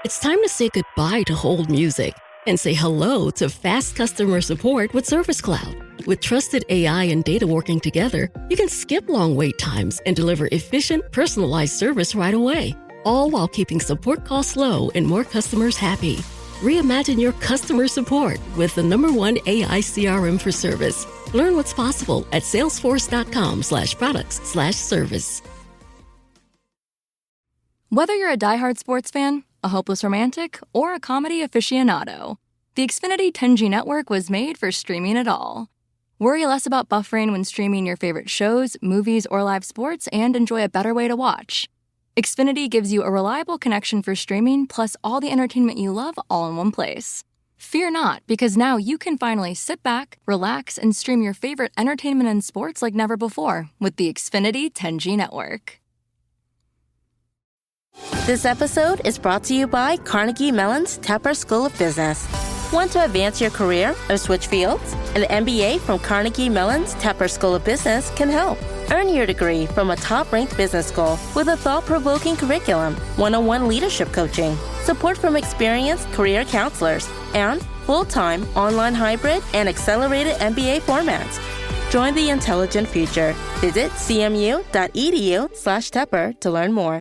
It's time to say goodbye to hold music and say hello to fast customer support with Service Cloud. With trusted AI and data working together, you can skip long wait times and deliver efficient, personalized service right away, all while keeping support costs low and more customers happy. Reimagine your customer support with the #1 AI CRM for service. Learn what's possible at salesforce.com/products/service. Whether you're a diehard sports fan, a hopeless romantic, or a comedy aficionado, the Xfinity 10G network was made for streaming it all. Worry less about buffering when streaming your favorite shows, movies, or live sports and enjoy a better way to watch. Xfinity gives you a reliable connection for streaming plus all the entertainment you love all in one place. Fear not, because now you can finally sit back, relax, and stream your favorite entertainment and sports like never before with the Xfinity 10G network. This episode is brought to you by Carnegie Mellon's Tepper School of Business. Want to advance your career or switch fields? An MBA from Carnegie Mellon's Tepper School of Business can help. Earn your degree from a top-ranked business school with a thought-provoking curriculum, one-on-one leadership coaching, support from experienced career counselors, and full-time, online hybrid, and accelerated MBA formats. Join the intelligent future. Visit cmu.edu/Tepper to learn more.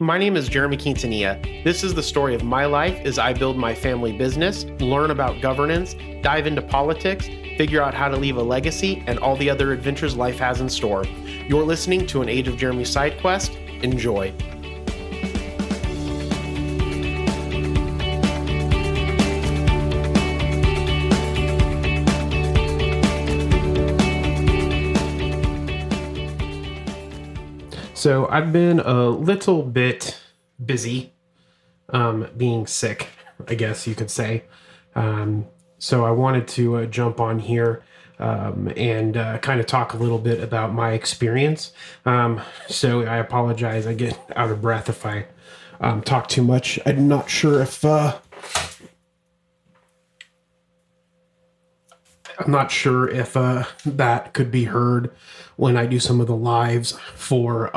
My name is Jeremy Quintanilla. This is the story of my life as I build my family business, learn about governance, dive into politics, figure out how to leave a legacy, and all the other adventures life has in store. You're listening to an Age of Jeremy side quest. Enjoy. So I've been a little bit busy, being sick, I guess you could say. So I wanted to jump on here and kind of talk a little bit about my experience. So I apologize. I get out of breath if I talk too much. I'm not sure if that could be heard when I do some of the lives for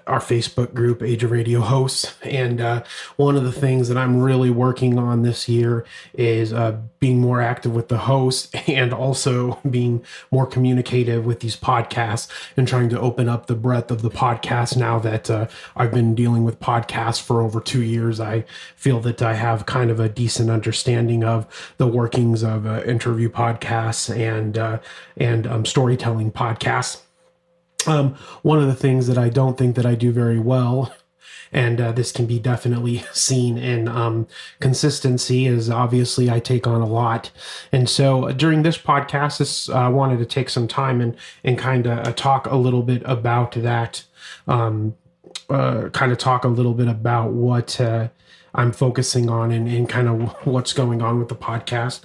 our Facebook group, Age of Radio Hosts. And one of the things that I'm really working on this year is being more active with the hosts and also being more communicative with these podcasts and trying to open up the breadth of the podcast. Now that I've been dealing with podcasts for over 2 years, I feel that I have kind of a decent understanding of the workings of interview podcasts and storytelling podcasts. One of the things that I don't think that I do very well, and this can be definitely seen in consistency, is obviously I take on a lot. And so during this podcast, I wanted to take some time and kind of talk a little bit about that, kind of talk a little bit about what I'm focusing on and kind of what's going on with the podcast.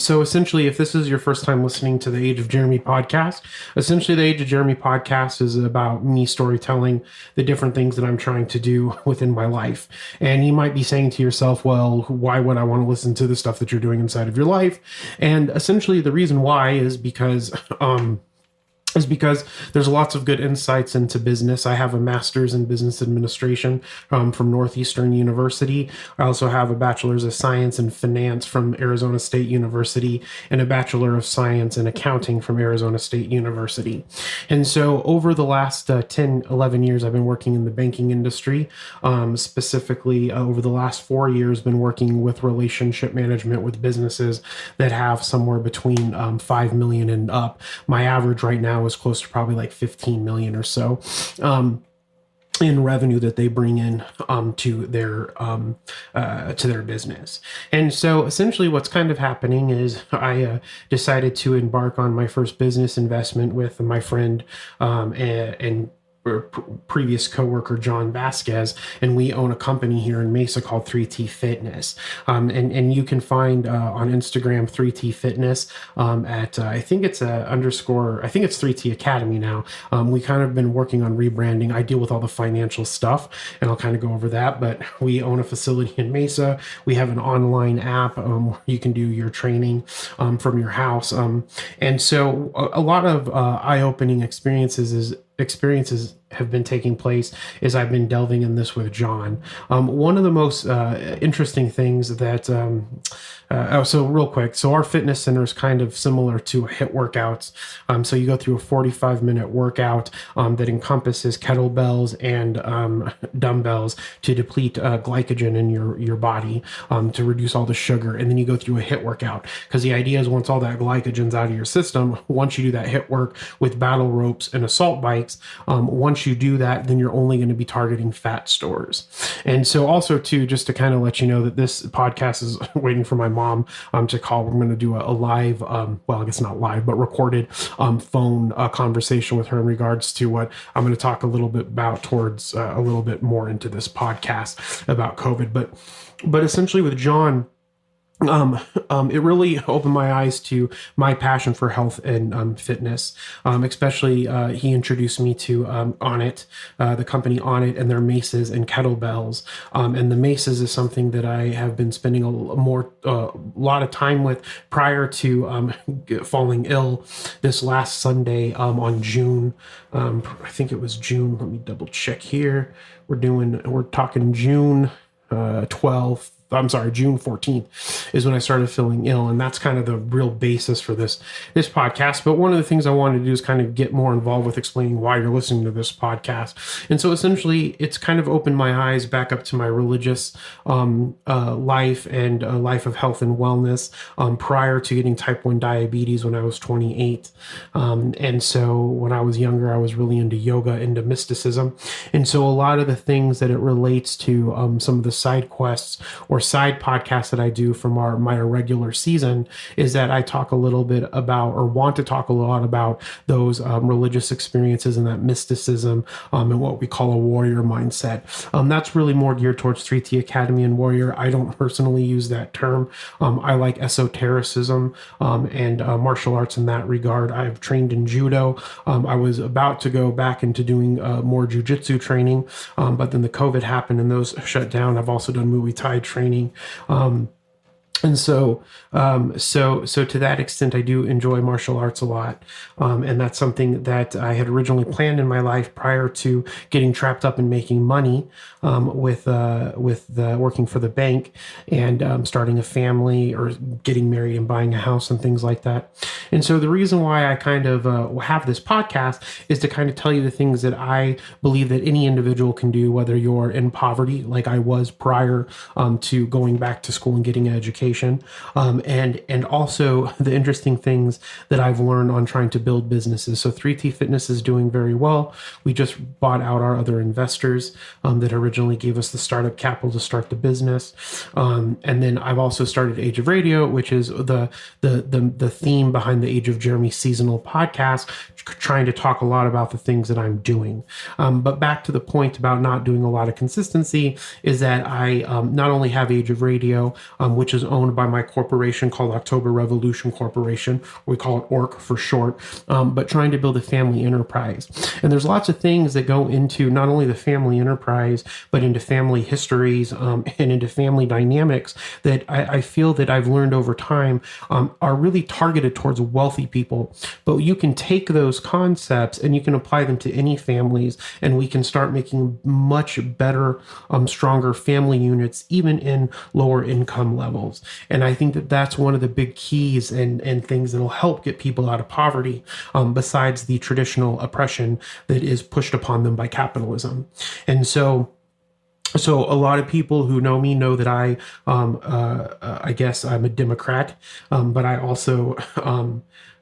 So essentially, if this is your first time listening to the Age of Jeremy podcast, essentially the Age of Jeremy podcast is about me storytelling the different things that I'm trying to do within my life. And you might be saying to yourself, well, why would I want to listen to the stuff that you're doing inside of your life? And essentially the reason why is because there's lots of good insights into business. I have a master's in business administration from Northeastern University. I also have a bachelor's of science in finance from Arizona State University and a bachelor of science in accounting from Arizona State University. And so over the last 10, 11 years, I've been working in the banking industry. Specifically, over the last 4 years, been working with relationship management with businesses that have somewhere between 5 million and up. My average right now is close to probably like 15 million or so in revenue that they bring in to their business. And so essentially what's kind of happening is I decided to embark on my first business investment with my friend and previous coworker John Vasquez, and we own a company here in Mesa called 3T Fitness. And you can find on Instagram 3T Fitness at I think it's 3T Academy now. We kind of been working on rebranding. I deal with all the financial stuff, and I'll kind of go over that. But we own a facility in Mesa. We have an online app where you can do your training from your house. And so a lot of eye-opening experiences have been taking place is I've been delving in this with John. One of the most interesting things that, so real quick, so our fitness center is kind of similar to HIIT workouts. So you go through a 45-minute workout that encompasses kettlebells and dumbbells to deplete glycogen in your body, to reduce all the sugar. And then you go through a HIIT workout, because the idea is once all that glycogen's out of your system, once you do that HIIT work with battle ropes and assault bikes, once you do that, then you're only going to be targeting fat stores. And so also too, just to kind of let you know that this podcast is waiting for my mom to call. We're going to do a live, well, I guess not live, but recorded phone conversation with her in regards to what I'm going to talk a little bit about towards a little bit more into this podcast about COVID. But essentially with John, it really opened my eyes to my passion for health and fitness. Especially, he introduced me to Onnit, the company Onnit, and their maces and kettlebells. And the maces is something that I have been spending a lot of time with prior to falling ill. This last Sunday on June, I think it was June. Let me double check here. We're talking June 12th. I'm sorry, June 14th is when I started feeling ill. And that's kind of the real basis for this podcast. But one of the things I wanted to do is kind of get more involved with explaining why you're listening to this podcast. And so essentially, it's kind of opened my eyes back up to my religious life and life of health and wellness prior to getting type 1 diabetes when I was 28. And so when I was younger, I was really into yoga, into mysticism. And so a lot of the things that it relates to some of the side quests or side podcasts that I do from my irregular season is that I talk a little bit about, or want to talk a lot about, those religious experiences and that mysticism and what we call a warrior mindset. That's really more geared towards 3T Academy and warrior. I don't personally use that term. I like esotericism and martial arts in that regard. I've trained in judo. I was about to go back into doing more jujitsu training, but then the COVID happened and those shut down. I've also done Muay Thai training. And so to that extent, I do enjoy martial arts a lot. And that's something that I had originally planned in my life prior to getting trapped up in making money with working for the bank and starting a family or getting married and buying a house and things like that. And so the reason why I kind of have this podcast is to kind of tell you the things that I believe that any individual can do, whether you're in poverty like I was prior to going back to school and getting an education. And also the interesting things that I've learned on trying to build businesses. So 3T Fitness is doing very well. We just bought out our other investors that originally gave us the startup capital to start the business. And then I've also started Age of Radio, which is the theme behind the Age of Jeremy seasonal podcast, trying to talk a lot about the things that I'm doing. But back to the point about not doing a lot of consistency is that I not only have Age of Radio, which is owned by my corporation called October Revolution Corporation. We call it ORC for short, but trying to build a family enterprise. And there's lots of things that go into not only the family enterprise, but into family histories and into family dynamics that I feel that I've learned over time are really targeted towards wealthy people. But you can take those concepts and you can apply them to any families, and we can start making much better, stronger family units, even in lower income levels. And I think that that's one of the big keys and things that'll help get people out of poverty, besides the traditional oppression that is pushed upon them by capitalism. And so a lot of people who know me know that I guess I'm a Democrat, but I also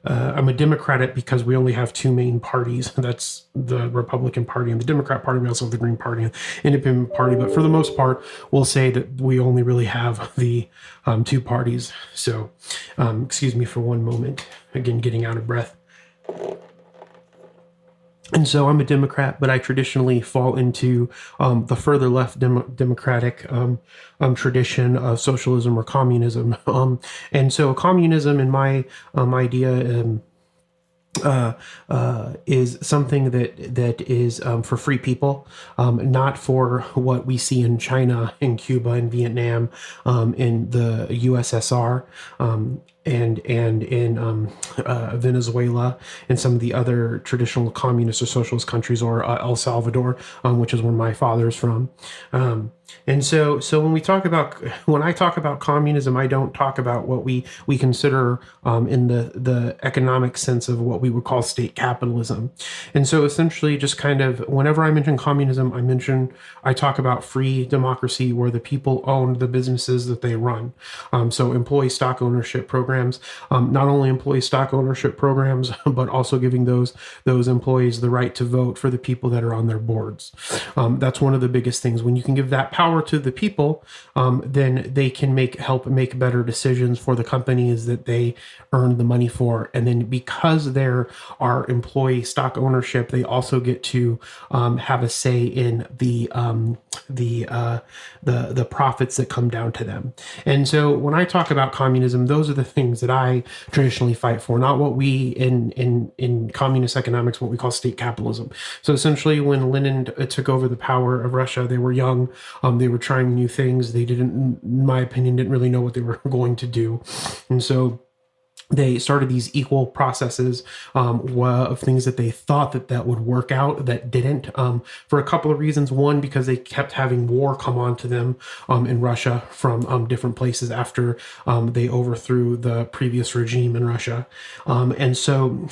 I'm a Democrat because we only have two main parties. That's the Republican Party and the Democrat Party. We also have the Green Party and Independent Party. But for the most part, we'll say that we only really have the two parties. So excuse me for one moment. Again, getting out of breath. And so I'm a Democrat, but I traditionally fall into the further left democratic tradition of socialism or communism. And so communism, in my idea, is something that is for free people, not for what we see in China, in Cuba, in Vietnam, in the USSR, and in Venezuela, and some of the other traditional communist or socialist countries, or El Salvador, which is where my father's from. And so when I talk about communism, I don't talk about what we consider in the economic sense of what we would call state capitalism. And so essentially, just kind of whenever I mention communism, I talk about free democracy where the people own the businesses that they run. So employee stock ownership programs, not only employee stock ownership programs, but also giving those employees the right to vote for the people that are on their boards. That's one of the biggest things. When you can give that power to the people, then they can help make better decisions for the companies that they earn the money for. And then because there are employee stock ownership, they also get to have a say in the profits that come down to them. And so when I talk about communism, those are the things that I traditionally fight for, not what we in communist economics, what we call state capitalism. So essentially, when Lenin took over the power of Russia, they were young, they were trying new things. They didn't, in my opinion, didn't really know what they were going to do. And so they started these equal processes of things that they thought that would work out, that didn't, for a couple of reasons. One, because they kept having war come on to them in Russia from different places after they overthrew the previous regime in Russia. And so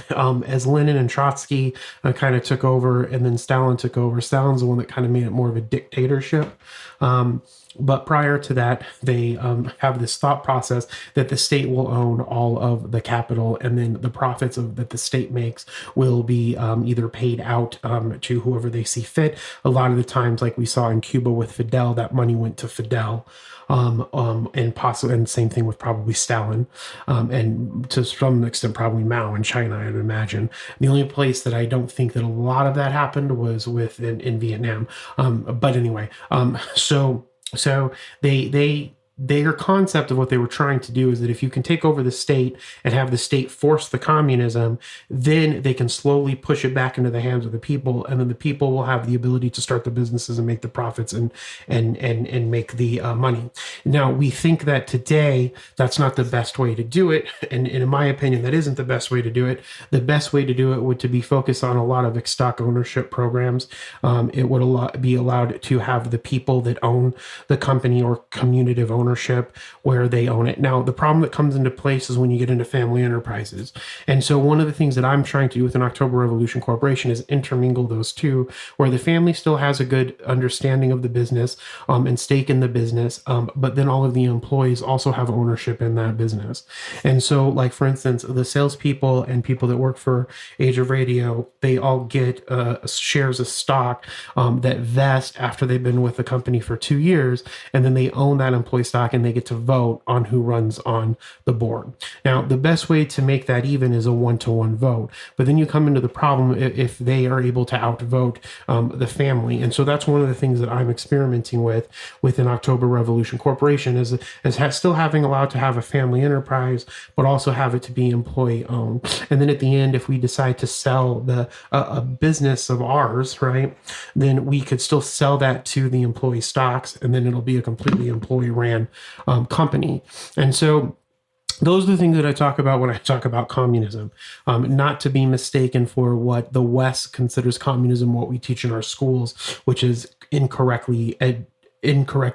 as Lenin and Trotsky kind of took over, and then Stalin took over, Stalin's the one that kind of made it more of a dictatorship. But prior to that, they have this thought process that the state will own all of the capital, and then the profits that the state makes will be either paid out to whoever they see fit. A lot of the times, like we saw in Cuba with Fidel, that money went to Fidel. And same thing with probably Stalin, and to some extent probably Mao in China, I'd imagine. The only place that I don't think that a lot of that happened was in Vietnam. But anyway, so their concept of what they were trying to do is that if you can take over the state and have the state force the communism, then they can slowly push it back into the hands of the people, and then the people will have the ability to start the businesses and make the profits and make the money. Now, we think that today that's not the best way to do it, and in my opinion, that isn't the best way to do it. The best way to do it would to be focused on a lot of stock ownership programs. It would be allowed to have the people that own the company or commutative ownership where they own it. Now, the problem that comes into place is when you get into family enterprises. And so one of the things that I'm trying to do with an October Revolution Corporation is intermingle those two, where the family still has a good understanding of the business and stake in the business, but then all of the employees also have ownership in that business. And so, like, for instance, the salespeople and people that work for Age of Radio, they all get shares of stock that vest after they've been with the company for 2 years, and then they own that employee stock and they get to vote on who runs on the board. Now, the best way to make that even is a 1-to-1 vote, but then you come into the problem if they are able to outvote the family. And so that's one of the things that I'm experimenting with within October Revolution Corporation is still having allowed to have a family enterprise, but also have it to be employee owned. And then at the end, if we decide to sell a business of ours, right, then we could still sell that to the employee stocks, and then it'll be a completely employee ran company. And so those are the things that I talk about when I talk about communism, not to be mistaken for what the West considers communism, what we teach in our schools, which is incorrect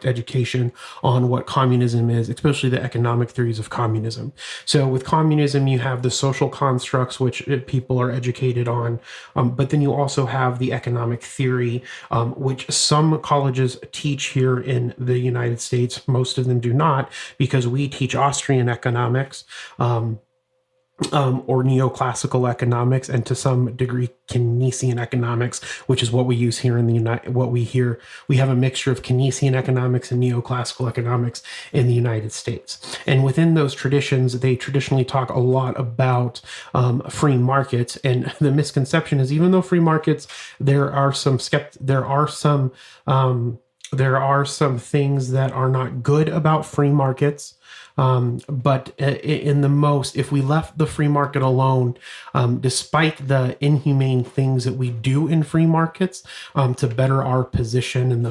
education on what communism is, especially the economic theories of communism. So with communism, you have the social constructs, which people are educated on, but then you also have the economic theory, which some colleges teach here in the United States. Most of them do not, because we teach Austrian economics, or neoclassical economics, and to some degree Keynesian economics, which is what we use here in the we have a mixture of Keynesian economics and neoclassical economics in the United States. And within those traditions, they traditionally talk a lot about free markets. And the misconception is, even though free markets, there are some There are some things that are not good about free markets. But in the most, if we left the free market alone, despite the inhumane things that we do in free markets to better our position and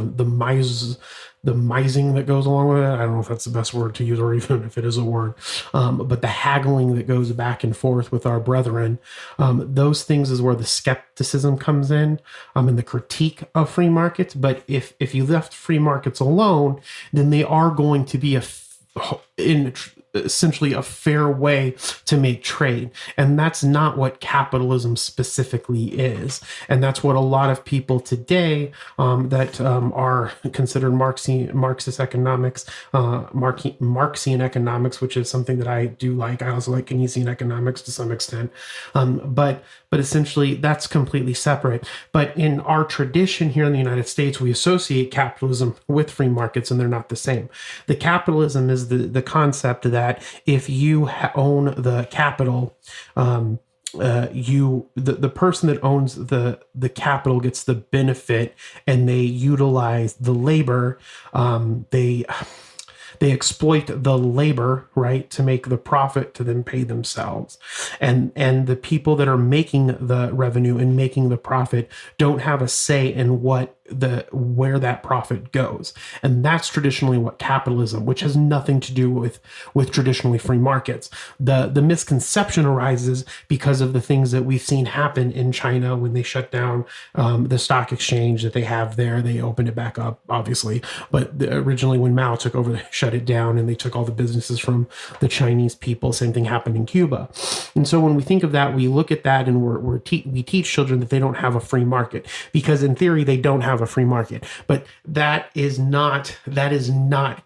the mising that goes along with it. I don't know if that's the best word to use or even if it is a word, but the haggling that goes back and forth with our brethren, those things is where the skepticism comes in and the critique of free markets. But if you left free markets alone, then they are going to be essentially a fair way to make trade. And that's not what capitalism specifically is. And that's what a lot of people today that are considered Marxist economics, Marxian economics, which is something that I do like. I also like Keynesian economics to some extent. But essentially that's completely separate. But in our tradition here in the United States, we associate capitalism with free markets, and they're not the same. The capitalism is the concept that if you own the capital, the person that owns the capital gets the benefit, and they utilize the labor. They exploit the labor, right, to make the profit to then pay themselves. And the people that are making the revenue and making the profit don't have a say in where that profit goes. And that's traditionally what capitalism, which has nothing to do with traditionally free markets. The misconception arises because of the things that we've seen happen in China when they shut down the stock exchange that they have there. They opened it back up, obviously. But originally when Mao took over, they shut it down and they took all the businesses from the Chinese people. Same thing happened in Cuba. And so when we think of that, we look at that and we teach children that they don't have a free market, because in theory they don't have a free market. But that is not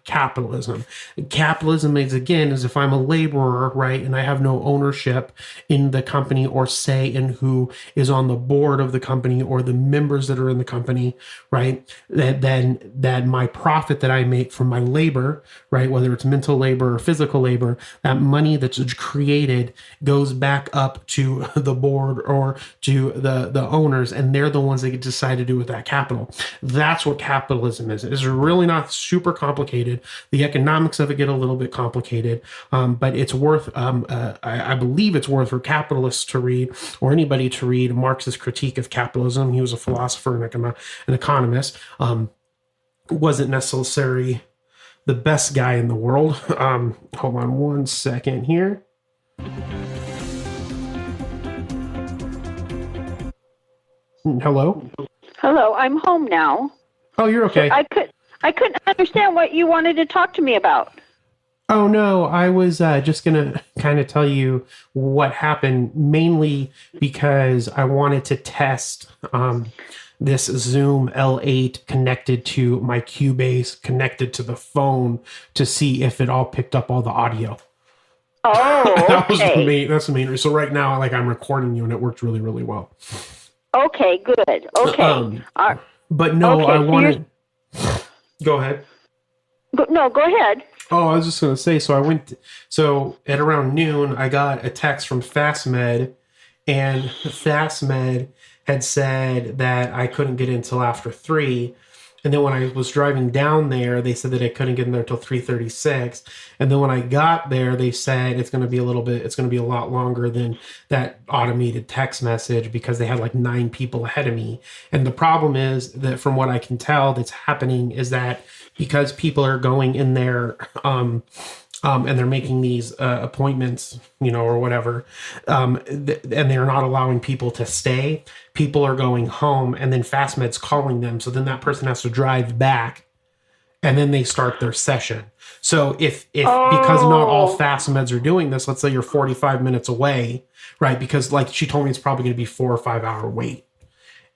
capitalism. Capitalism is if I'm a laborer, right, and I have no ownership in the company or say in who is on the board of the company or the members that are in the company, right, then my profit that I make from my labor, right, whether it's mental labor or physical labor, that money that's created goes back up to the board or to the owners, and they're the ones that decide to do with that capital. That's what capitalism is. It's really not super complicated. The economics of it get a little bit complicated, but it's worth, I believe it's worth for capitalists to read, or anybody to read, Marx's Critique of Capitalism. He was a philosopher and an economist. Wasn't necessarily the best guy in the world. Hold on one second here. Hello? Hello, I'm home now. Oh, you're okay. So I couldn't understand what you wanted to talk to me about. Oh, no, I was just going to kind of tell you what happened, mainly because I wanted to test this Zoom L8 connected to my Cubase, connected to the phone, to see if it all picked up all the audio. Oh, okay. That's the main reason. So right now, like, I'm recording you and it worked really, really well. Okay, good. Okay. But no, okay, I wanted... Go ahead. No, go ahead. Oh, I was just going to say, so at around noon, I got a text from FastMed, and FastMed had said that I couldn't get in until after 3. And then when I was driving down there, they said that I couldn't get in there until 3:36. And then when I got there, they said it's going to be a lot longer than that automated text message, because they had like 9 people ahead of me. And the problem is that, from what I can tell, that's happening is that because people are going in there, and they're making these appointments, or whatever, and they're not allowing people to stay. People are going home, and then FastMed's calling them. So then that person has to drive back, and then they start their session. So if because not all FastMeds are doing this, let's say you're 45 minutes away, right? Because like she told me, it's probably going to be 4 or 5 hour wait.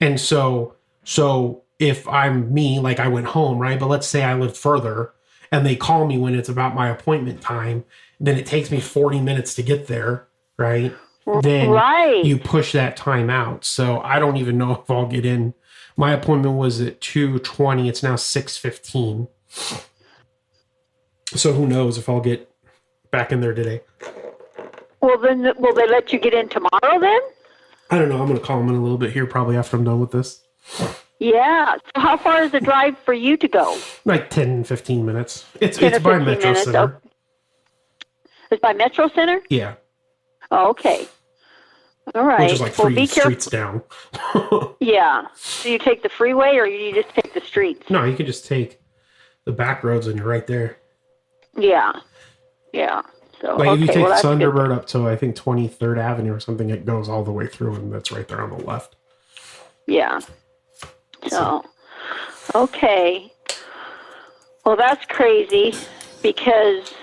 And so if I'm me, like I went home, right? But let's say I lived further, and they call me when it's about my appointment time, then it takes me 40 minutes to get there, right? Then you push that time out. So I don't even know if I'll get in. My appointment was at 2:20. It's now 6:15. So who knows if I'll get back in there today. Well, then will they let you get in tomorrow then? I don't know. I'm going to call them in a little bit here, probably after I'm done with this. Yeah. So how far is the drive for you to go? Like 10, 15 minutes. It's 10 or by 15 Metro minutes. Center. Oh, it's by Metro Center? Yeah. Oh, okay. All right. Which is like well, 3 be streets careful. down. Yeah. So you take the freeway or you just take the streets? No, you can just take the back roads and you're right there. Yeah. Yeah. So, Like if you take that's good. Thunderbird up to, I think, 23rd Avenue or something, it goes all the way through and that's right there on the left. Yeah. So, okay. Well, that's crazy because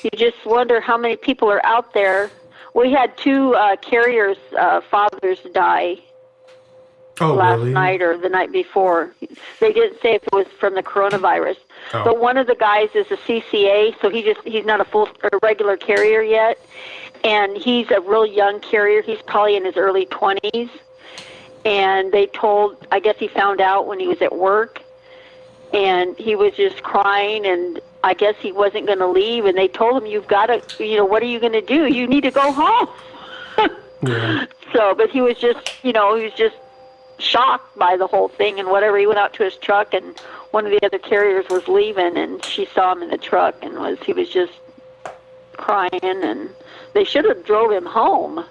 you just wonder how many people are out there. We had 2 carriers' fathers die last really? night or the night before. They didn't say if it was from the coronavirus. Oh. But one of the guys is a CCA, so he's not a regular carrier yet. And he's a real young carrier. He's probably in his early 20s. And I guess he found out when he was at work. And he was just crying, and I guess he wasn't going to leave. And they told him, you've got to, what are you going to do? You need to go home. Yeah. So, but he was just, he was just shocked by the whole thing and whatever. He went out to his truck, and one of the other carriers was leaving, and she saw him in the truck, and he was just crying, and they should have drove him home.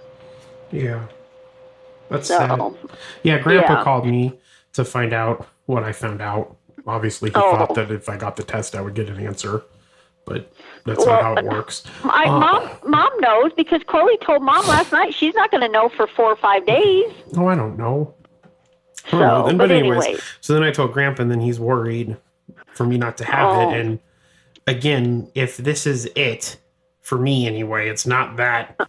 Yeah. That's So, sad. Yeah, Grandpa yeah. called me to find out what I found out. Obviously, he thought that if I got the test, I would get an answer. But that's not how it works. Mom knows because Chloe told Mom last night she's not going to know for 4 or 5 days. Oh, I don't know. So, But anyways, so then I told Grandpa, and then he's worried for me not to have it. And again, if this is it, for me anyway, it's not that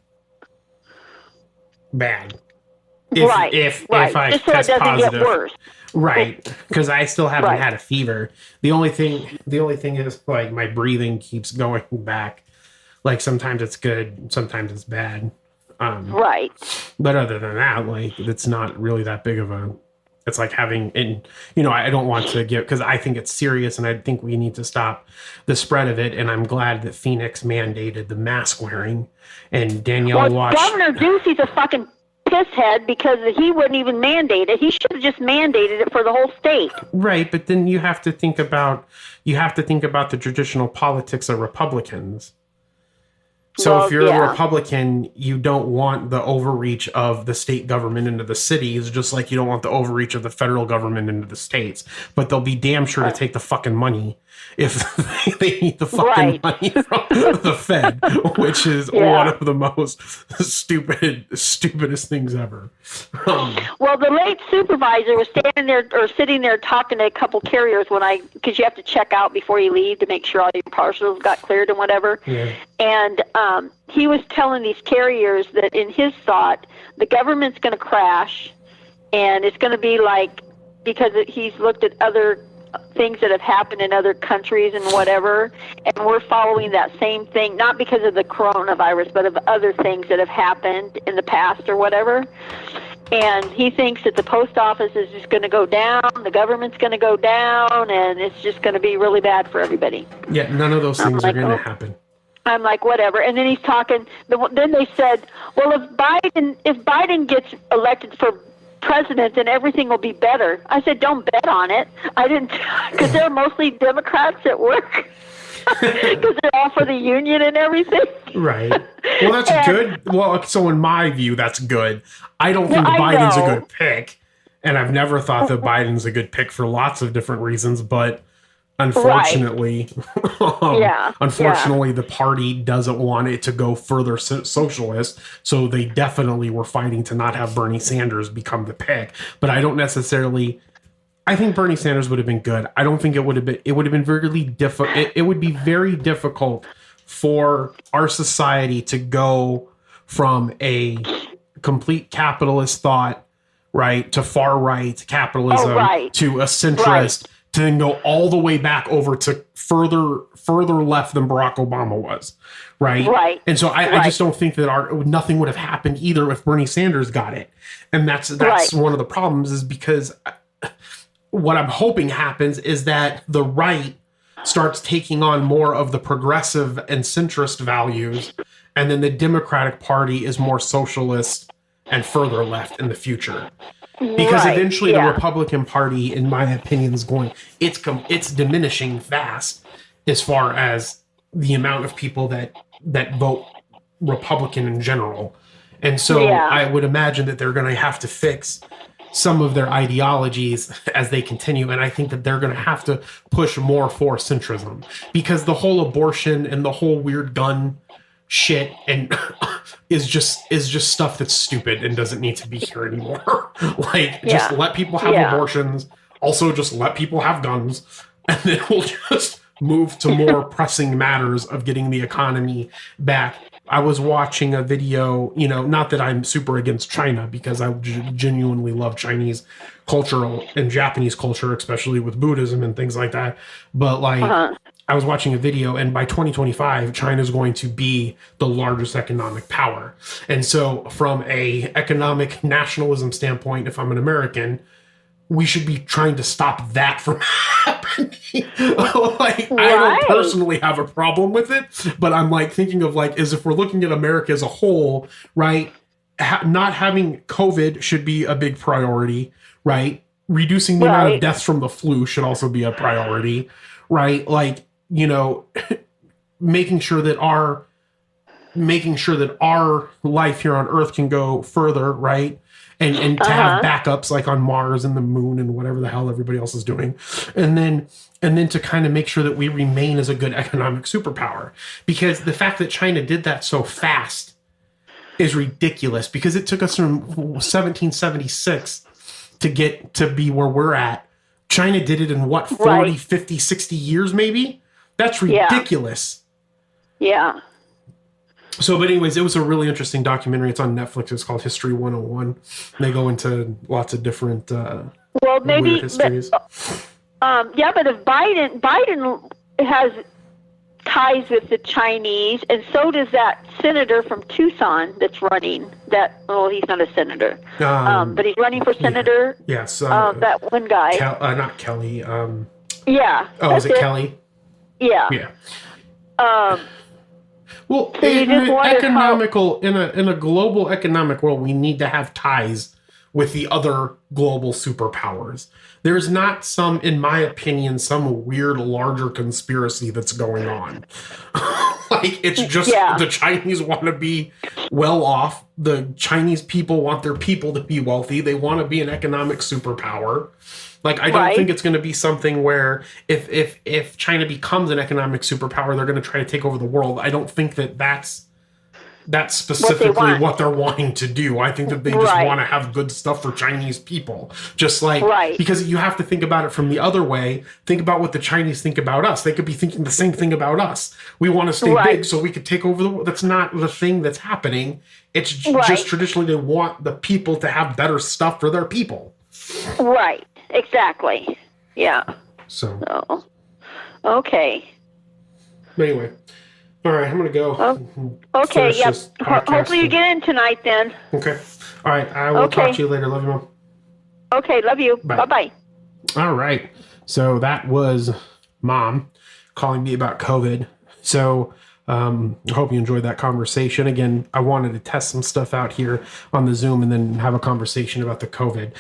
bad. If I just so test it doesn't positive, get worse. right? Because I still haven't had a fever. The only thing is like my breathing keeps going back. Like sometimes it's good, sometimes it's bad. Right. But other than that, like it's not really that big of a. It's like having, and I don't want to give because I think it's serious, and I think we need to stop the spread of it. And I'm glad that Phoenix mandated the mask wearing, and Danielle watched. Governor Ducey's a fucking pisshead because he wouldn't even mandate it. He should have just mandated it for the whole state. Right, but then you have to think about the traditional politics of Republicans. So if you're a Republican, you don't want the overreach of the state government into the cities, just like you don't want the overreach of the federal government into the states. But they'll be damn sure to take the fucking money if they need the fucking money from the Fed, which is one of the most stupidest things ever. Well, the late supervisor was sitting there talking to a couple carriers because you have to check out before you leave to make sure all your parcels got cleared and whatever. Yeah. And he was telling these carriers that in his thought, the government's going to crash, and it's going to be like, because he's looked at other things that have happened in other countries and whatever, and we're following that same thing, not because of the coronavirus, but of other things that have happened in the past or whatever. And he thinks that the post office is just going to go down, the government's going to go down, and it's just going to be really bad for everybody. Yeah, none of those things are going to happen. I'm like, whatever. And then he's talking. Then they said, well, if Biden gets elected for president, then everything will be better. I said, don't bet on it. I didn't, because they're mostly Democrats at work. Because they're all for the union and everything. Right. Well, that's good. Well, so in my view, that's good. I don't think Biden's a good pick. And I've never thought that Biden's a good pick for lots of different reasons, but unfortunately, the party doesn't want it to go further socialist, so they definitely were fighting to not have Bernie Sanders become the pick. But I don't necessarily. I think Bernie Sanders would have been good. I don't think it would have been. It would have been really difficult. It would be very difficult for our society to go from a complete capitalist thought, right, to far right capitalism, to a centrist. To then go all the way back over to further left than Barack Obama was, right? Right. And so I just don't think that nothing would have happened either if Bernie Sanders got it. And that's one of the problems, is because what I'm hoping happens is that the right starts taking on more of the progressive and centrist values, and then the Democratic Party is more socialist and further left in the future. Because eventually the Republican Party, in my opinion, is it's diminishing fast as far as the amount of people that vote Republican in general. And so I would imagine that they're going to have to fix some of their ideologies as they continue. And I think that they're going to have to push more for centrism, because the whole abortion and the whole weird gun shit and is just stuff that's stupid and doesn't need to be here anymore. Just let people have abortions. Also, just let people have guns, and then we'll just move to more pressing matters of getting the economy back. I was watching a video, not that I'm super against China, because I genuinely love Chinese culture and Japanese culture, especially with Buddhism and things like that. But I was watching a video, and by 2025, China is going to be the largest economic power. And so from a economic nationalism standpoint, if I'm an American, we should be trying to stop that from happening. I don't personally have a problem with it, but I'm thinking of as if we're looking at America as a whole, right? Not having COVID should be a big priority, right? Reducing the amount of deaths from the flu should also be a priority, right? Making sure that our life here on Earth can go further, right? And to have backups on Mars and the moon and whatever the hell everybody else is doing. And then to kind of make sure that we remain as a good economic superpower. Because the fact that China did that so fast is ridiculous, because it took us from 1776 to get to be where we're at. China did it in 40, 50, 60 years maybe? That's ridiculous. Yeah. So, but anyways, it was a really interesting documentary. It's on Netflix. It's called History 101. They go into lots of different weird histories. But if Biden has ties with the Chinese, and so does that senator from Tucson that's running. He's not a senator, but he's running for senator. Yes. That one guy. Not Kelly. Yeah. Oh, is it Kelly? Yeah. Yeah. So in a global economic world, we need to have ties with the other global superpowers. There's not in my opinion, some weird larger conspiracy that's going on. It's just the Chinese want to be well off. The Chinese people want their people to be wealthy. They want to be an economic superpower. I don't think it's going to be something where if China becomes an economic superpower, they're going to try to take over the world. I don't think that's specifically what they're wanting to do. I think that they just want to have good stuff for Chinese people. Just because you have to think about it from the other way. Think about what the Chinese think about us. They could be thinking the same thing about us. We want to stay big so we could take over the world. That's not the thing that's happening. It's just traditionally they want the people to have better stuff for their people. Right. Exactly. Yeah. So. Okay. Anyway. All right, I'm going to go. Okay, yep. Hopefully you get in tonight then. Okay. All right, I will talk to you later. Love you, Mom. Okay, love you. Bye. Bye-bye. All right. So that was Mom calling me about COVID. So I hope you enjoyed that conversation. Again, I wanted to test some stuff out here on the Zoom and then have a conversation about the COVID.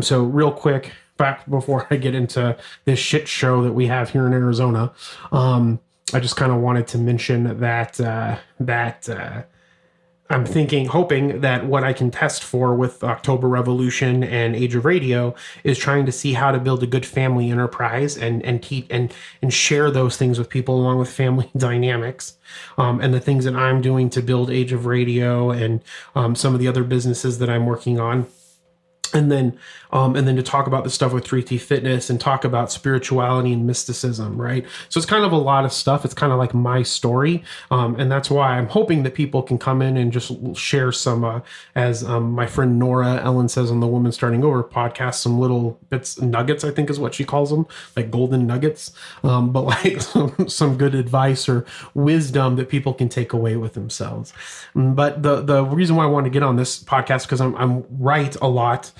So real quick, back before I get into this shit show that we have here in Arizona, I just kind of wanted to mention that I'm hoping that what I can test for with October Revolution and Age of Radio is trying to see how to build a good family enterprise and teach and share those things with people along with family dynamics, and the things that I'm doing to build Age of Radio and some of the other businesses that I'm working on. And then to talk about the stuff with 3T Fitness and talk about spirituality and mysticism, right? So it's kind of a lot of stuff. It's kind of like my story. And that's why I'm hoping that people can come in and just share some, as my friend Nora Ellen says on the Woman Starting Over podcast, some little bits, nuggets, I think is what she calls them, like golden nuggets. But like some good advice or wisdom that people can take away with themselves. But the reason why I want to get on this podcast, because I'm right a lot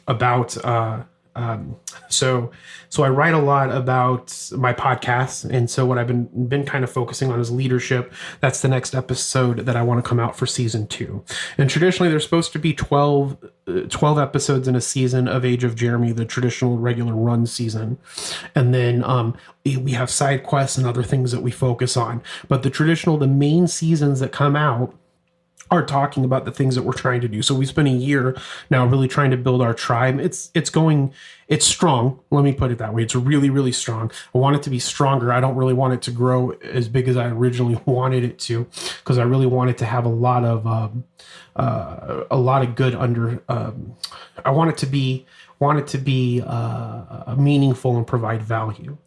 about So I write a lot about my podcast. And so what I've been kind of focusing on is leadership. That's the next episode that I want to come out for season 2. And traditionally there's supposed to be 12 episodes in a season of Age of Jeremy, the traditional regular run season. And then we have side quests and other things that we focus on. But the main seasons that come out are talking about the things that we're trying to do. So we spent a year now really trying to build our tribe. It's strong. Let me put it that way. It's really, really strong. I want it to be stronger. I don't really want it to grow as big as I originally wanted it to, because I really want it to have a lot of good I want it to be meaningful and provide value.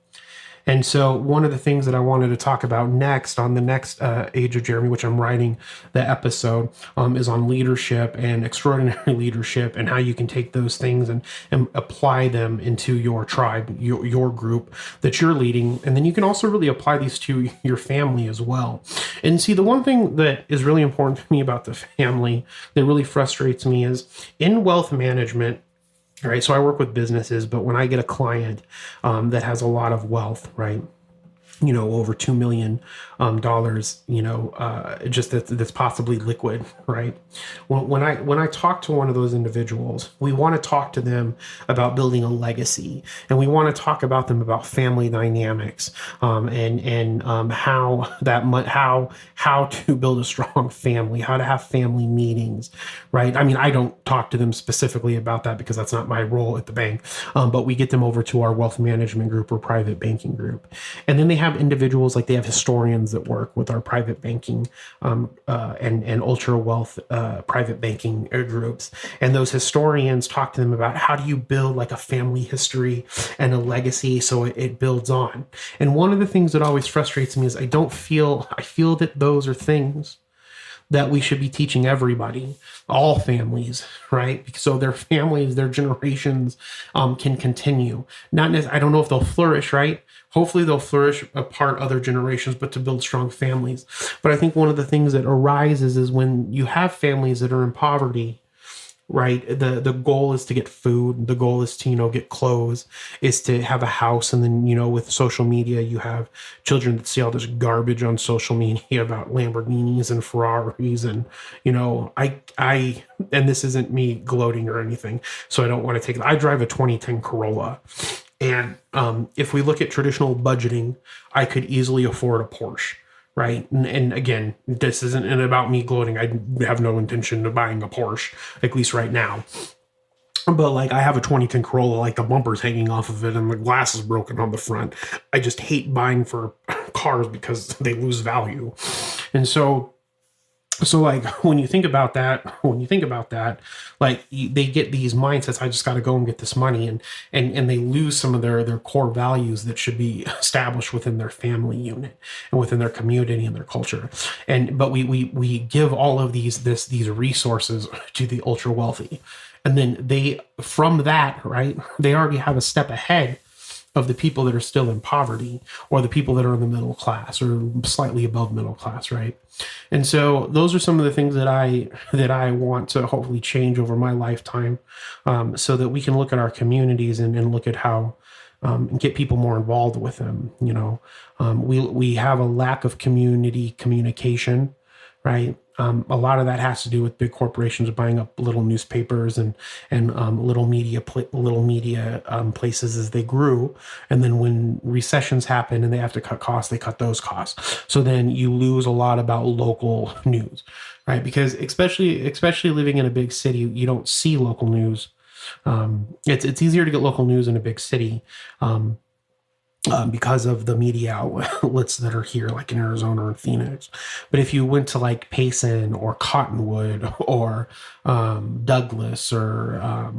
And so one of the things that I wanted to talk about next on the next Age of Jeremy, which I'm writing the episode, is on leadership and extraordinary leadership, and how you can take those things and apply them into your tribe, your group that you're leading. And then you can also really apply these to your family as well. And see, the one thing that is really important to me about the family that really frustrates me is in wealth management. Right. So I work with businesses, but when I get a client that has a lot of wealth, right, over $2 million, just that's possibly liquid, right? When I talk to one of those individuals, we want to talk to them about building a legacy, and we want to talk about them about family dynamics, and how to build a strong family, how to have family meetings, right? I mean, I don't talk to them specifically about that because that's not my role at the bank, but we get them over to our wealth management group or private banking group, and then they have individuals, like they have historians that work with our private banking and ultra wealth private banking groups, and those historians talk to them about how do you build like a family history and a legacy so it builds on. And one of the things that always frustrates me is I feel that those are things that we should be teaching everybody, all families, right? So their families, their generations can continue. I don't know if they'll flourish, right? Hopefully they'll flourish apart other generations, but to build strong families. But I think one of the things that arises is when you have families that are in poverty, right? The goal is to get food. The goal is to, get clothes, is to have a house. And then, with social media, you have children that see all this garbage on social media about Lamborghinis and Ferraris. And, and this isn't me gloating or anything, so I don't want to take it. I drive a 2010 Corolla. And if we look at traditional budgeting, I could easily afford a Porsche, right? And again, this isn't about me gloating. I have no intention of buying a Porsche, at least right now. But like, I have a 2010 Corolla, like the bumper's hanging off of it and the glass is broken on the front. I just hate buying for cars because they lose value. And so like when you think about that, like they get these mindsets, I just got to go and get this money, and they lose some of their core values that should be established within their family unit and within their community and their culture. But we give all of these resources to the ultra wealthy, and then from that, right, they already have a step ahead of the people that are still in poverty, or the people that are in the middle class or slightly above middle class, right? And so those are some of the things that I want to hopefully change over my lifetime, so that we can look at our communities and look at how and get people more involved with them. We have a lack of community communication, right? A lot of that has to do with big corporations buying up little newspapers and little media places as they grew. And then when recessions happen and they have to cut costs, they cut those costs. So then you lose a lot about local news, right? Because especially living in a big city, you don't see local news. It's easier to get local news in a big city. Because of the media outlets that are here, like in Arizona or Phoenix. But if you went to like Payson or Cottonwood or Douglas or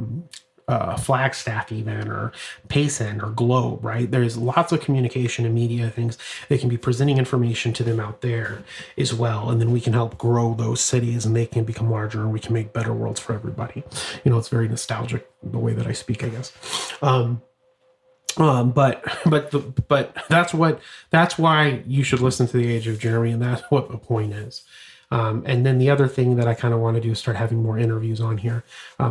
Flagstaff even, or Payson or Globe, right? There's lots of communication and media things that can be presenting information to them out there as well. And then we can help grow those cities and they can become larger and we can make better worlds for everybody. It's very nostalgic the way that I speak, I guess. But that's why you should listen to the Age of Jeremy, and that's what the point is. And then the other thing that I kind of want to do is start having more interviews on here,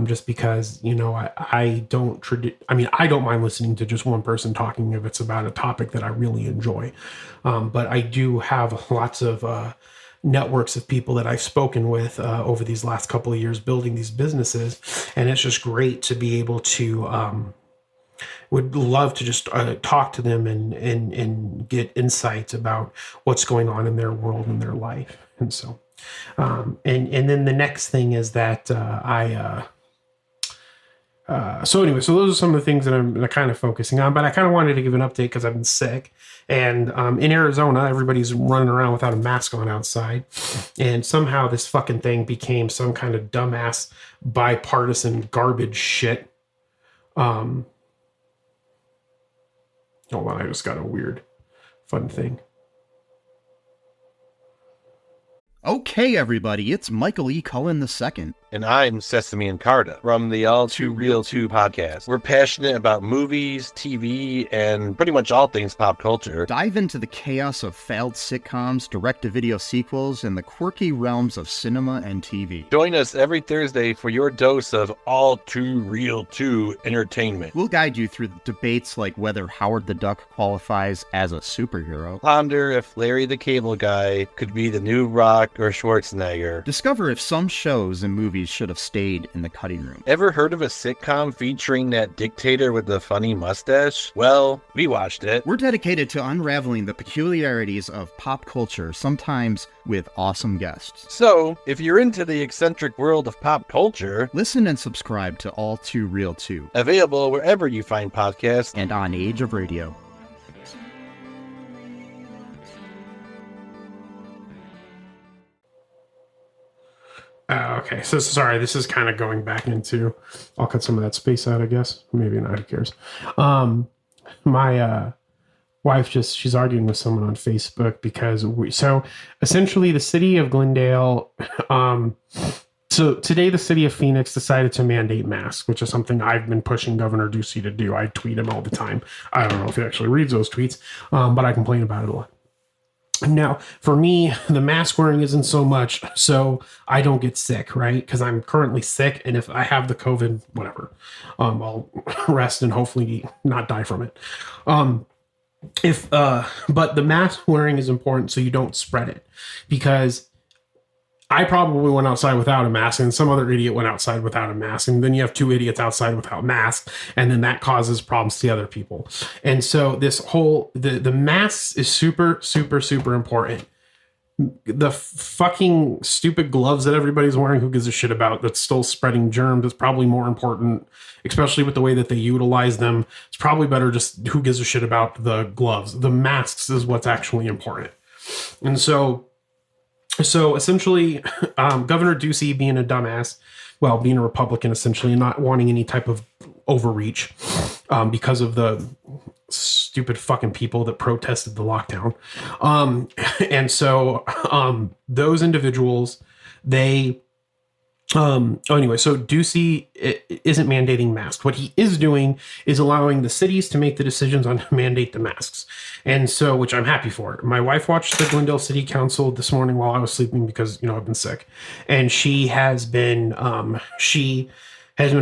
just because, I don't mind listening to just one person talking if it's about a topic that I really enjoy. But I do have lots of networks of people that I've spoken with over these last couple of years building these businesses. And it's just great to be able to, would love to just talk to them and get insights about what's going on in their world and their life. And so, and then the next thing is that so those are some of the things that I'm kind of focusing on, but I kind of wanted to give an update because I've been sick. And in Arizona, everybody's running around without a mask on outside. And somehow this fucking thing became some kind of dumbass bipartisan garbage shit. Hold on, I just got a weird fun thing. Okay, everybody, it's Michael E. Cullen II. And I'm Sesame and Carta from the All Too Real 2 podcast. We're passionate about movies, TV, and pretty much all things pop culture. Dive into the chaos of failed sitcoms, direct-to-video sequels, and the quirky realms of cinema and TV. Join us every Thursday for your dose of All Too Real 2 entertainment. We'll guide you through debates like whether Howard the Duck qualifies as a superhero. Ponder if Larry the Cable Guy could be the new Rock or Schwarzenegger. Discover if some shows and movies should have stayed in the cutting room. Ever heard of a sitcom featuring that dictator with the funny mustache? Well, we watched it. We're dedicated to unraveling the peculiarities of pop culture, sometimes with awesome guests. So, if you're into the eccentric world of pop culture, listen and subscribe to All Too Real 2. Available wherever you find podcasts and on Age of Radio. Okay, so sorry, this is kind of going back into, I'll cut some of that space out, I guess. Maybe not, who cares? My wife she's arguing with someone on Facebook because so essentially the city of Glendale, so today the city of Phoenix decided to mandate masks, which is something I've been pushing Governor Ducey to do. I tweet him all the time. I don't know if he actually reads those tweets, but I complain about it a lot. Now, for me, the mask wearing isn't so much so I don't get sick, right? Because I'm currently sick, and if I have the COVID, whatever, I'll rest and hopefully not die from it. But the mask wearing is important so you don't spread it, because I probably went outside without a mask and some other idiot went outside without a mask. And then you have two idiots outside without masks. And then that causes problems to other people. And so this whole, the mask is super, super, super important. The fucking stupid gloves that everybody's wearing, who gives a shit about, that's still spreading germs, is probably more important, especially with the way that they utilize them. It's probably better just who gives a shit about the gloves. The masks is what's actually important. And so essentially, Governor Ducey being a dumbass, well, being a Republican essentially, and not wanting any type of overreach because of the stupid fucking people that protested the lockdown. And so those individuals, they... so Ducey isn't mandating masks. What he is doing is allowing the cities to make the decisions on to mandate the masks. And so, which I'm happy for. My wife watched the Glendale City Council this morning while I was sleeping because, I've been sick. And she has been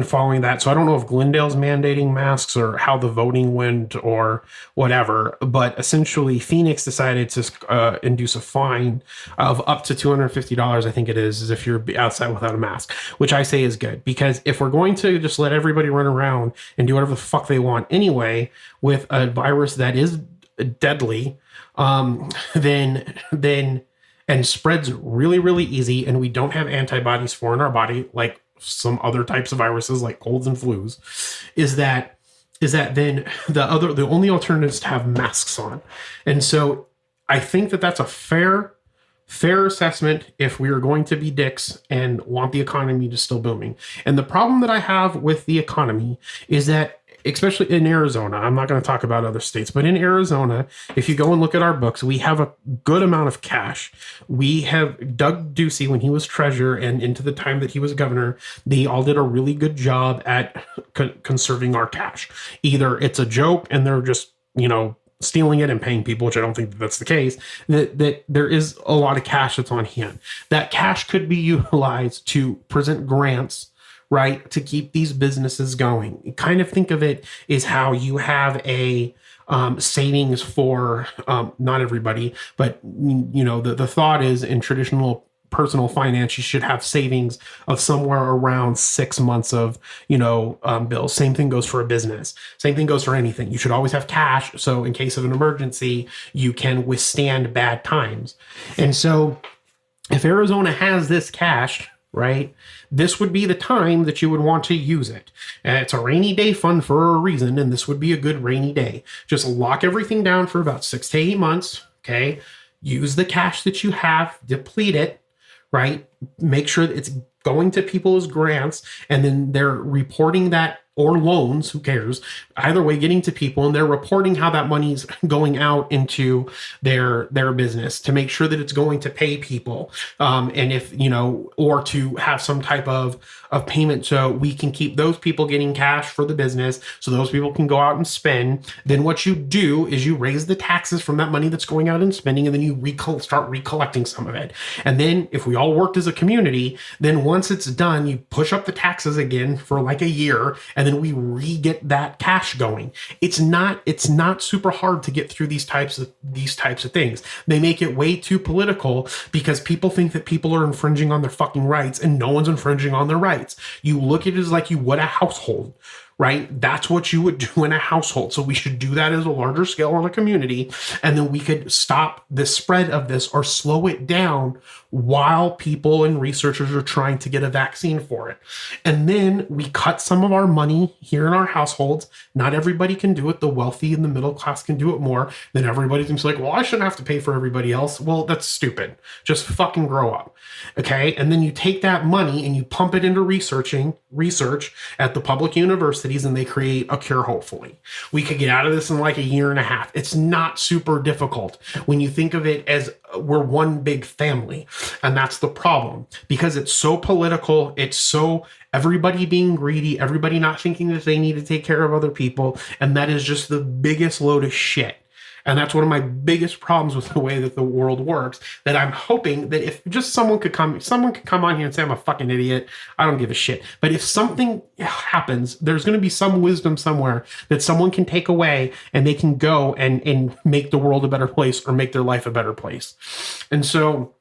following that. So I don't know if Glendale's mandating masks or how the voting went or whatever, but essentially Phoenix decided to induce a fine of up to $250, I think it is if you're outside without a mask, which I say is good, because if we're going to just let everybody run around and do whatever the fuck they want anyway with a virus that is deadly, then and spreads really, really easy, and we don't have antibodies for in our body, like some other types of viruses like colds and flus, is that then the only alternative is to have masks on. And so I think that that's a fair assessment if we are going to be dicks and want the economy to still booming. And the problem that I have with the economy is that, especially in Arizona, I'm not going to talk about other states, but in Arizona, if you go and look at our books, we have a good amount of cash. We have Doug Ducey, when he was treasurer and into the time that he was governor, they all did a really good job at conserving our cash. Either it's a joke and they're just, stealing it and paying people, which I don't think that's the case, that there is a lot of cash that's on hand. That cash could be utilized to present grants, right, to keep these businesses going. Kind of think of it as how you have a savings for not everybody, but the thought is in traditional personal finance, you should have savings of somewhere around 6 months of, bills. Same thing goes for a business. Same thing goes for anything. You should always have cash. So in case of an emergency, you can withstand bad times. And so if Arizona has this cash, right, this would be the time that you would want to use it. And it's a rainy day fund for a reason. And this would be a good rainy day. Just lock everything down for about 6 to 8 months. Okay. Use the cash that you have, deplete it, right? Make sure that it's going to people as grants, and then they're reporting that, or loans, who cares? Either way, getting to people, and they're reporting how that money's going out into their business to make sure that it's going to pay people. And if, or to have some type of payment so we can keep those people getting cash for the business so those people can go out and spend. Then what you do is you raise the taxes from that money that's going out and spending, and then you start recollecting some of it. And then if we all worked as a community, then once it's done, you push up the taxes again for like a year, and then we re-get that cash going. It's not super hard to get through these types of things. They make it way too political because people think that people are infringing on their fucking rights, and no one's infringing on their rights. You look at it as like you would a household, right? That's what you would do in a household. So we should do that as a larger scale on a community. And then we could stop the spread of this or slow it down while people and researchers are trying to get a vaccine for it. And then we cut some of our money here in our households. Not everybody can do it. The wealthy and the middle class can do it more. Then everybody's just like, well, I shouldn't have to pay for everybody else. Well, that's stupid. Just fucking grow up. Okay. And then you take that money and you pump it into research at the public universities, and they create a cure. Hopefully we could get out of this in like a year and a half. It's not super difficult when you think of it as we're one big family. And that's the problem, because it's so political. It's so everybody being greedy, everybody not thinking that they need to take care of other people. And that is just the biggest load of shit. And that's one of my biggest problems with the way that the world works, that I'm hoping that if just someone could come on here and say, I'm a fucking idiot. I don't give a shit. But if something happens, there's going to be some wisdom somewhere that someone can take away, and they can go and make the world a better place or make their life a better place. And so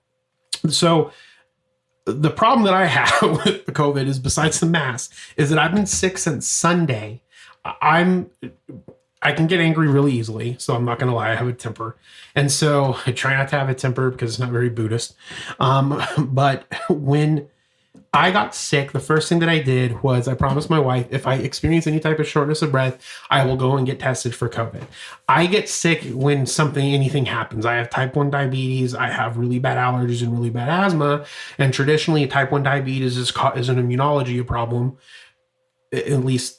the problem that I have with the COVID is, besides the mask, is that I've been sick since Sunday. I can get angry really easily, so I'm not going to lie. I have a temper. And so I try not to have a temper because it's not very Buddhist. But when I got sick, the first thing that I did was I promised my wife, if I experience any type of shortness of breath, I will go and get tested for COVID. I get sick when anything happens. I have type 1 diabetes. I have really bad allergies and really bad asthma. And traditionally, type 1 diabetes is an immunology problem. At least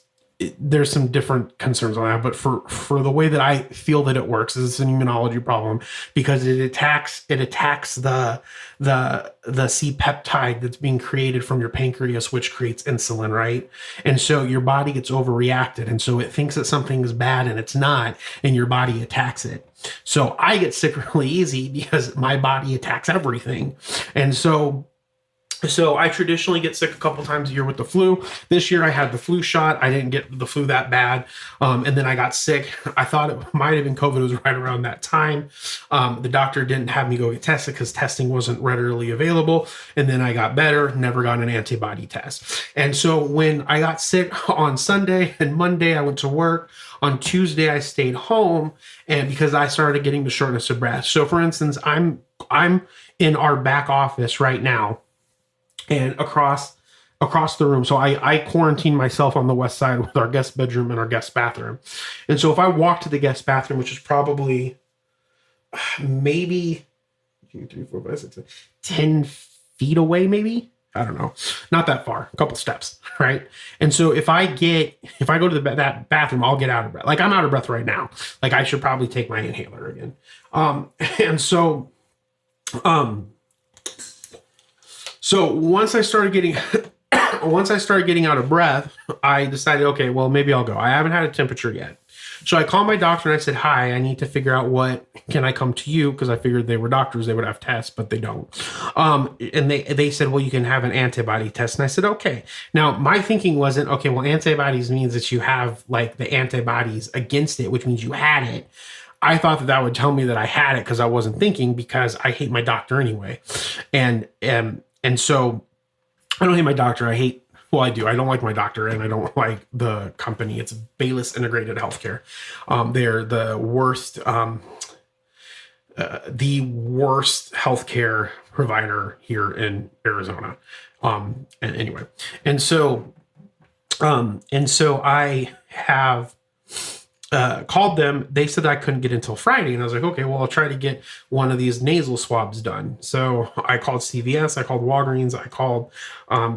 there's some different concerns on that, but for the way that I feel that it works, is it's an immunology problem because it attacks the C-peptide that's being created from your pancreas, which creates insulin, right? And so your body gets overreacted, and so it thinks that something is bad and it's not, and your body attacks it. So I get sick really easy because my body attacks everything. And so I traditionally get sick a couple times a year with the flu. This year I had the flu shot. I didn't get the flu that bad. And then I got sick. I thought it might have been COVID. It was right around that time. The doctor didn't have me go get tested because testing wasn't readily available. And then I got better, never got an antibody test. And so when I got sick on Sunday and Monday, I went to work. On Tuesday, I stayed home, and because I started getting the shortness of breath. So for instance, I'm in our back office right now, and across the room. So I quarantine myself on the west side with our guest bedroom and our guest bathroom. And so if I walk to the guest bathroom, which is probably maybe 2, 3, 4, 5, 6, 7, 10 feet away, maybe, I don't know, not that far, a couple steps, right? And so if I go to that bathroom, I'll get out of breath. Like, I'm out of breath right now. Like, I should probably take my inhaler again. So once I started getting out of breath, I decided, okay, well, maybe I'll go. I haven't had a temperature yet. So I called my doctor and I said, hi, I need to figure out can I come to you? Because I figured they were doctors, they would have tests, but they don't. And they said, well, you can have an antibody test. And I said, okay. Now my thinking wasn't, okay, well, antibodies means that you have like the antibodies against it, which means you had it. I thought that would tell me that I had it because I wasn't thinking, because I hate my doctor anyway. And so I don't hate my doctor. I do. I don't like my doctor and I don't like the company. It's Bayless Integrated Healthcare. They're the worst healthcare provider here in Arizona. And so I have called them. They said I couldn't get until Friday. And I was like, okay, well, I'll try to get one of these nasal swabs done. So I called CVS, I called Walgreens, I called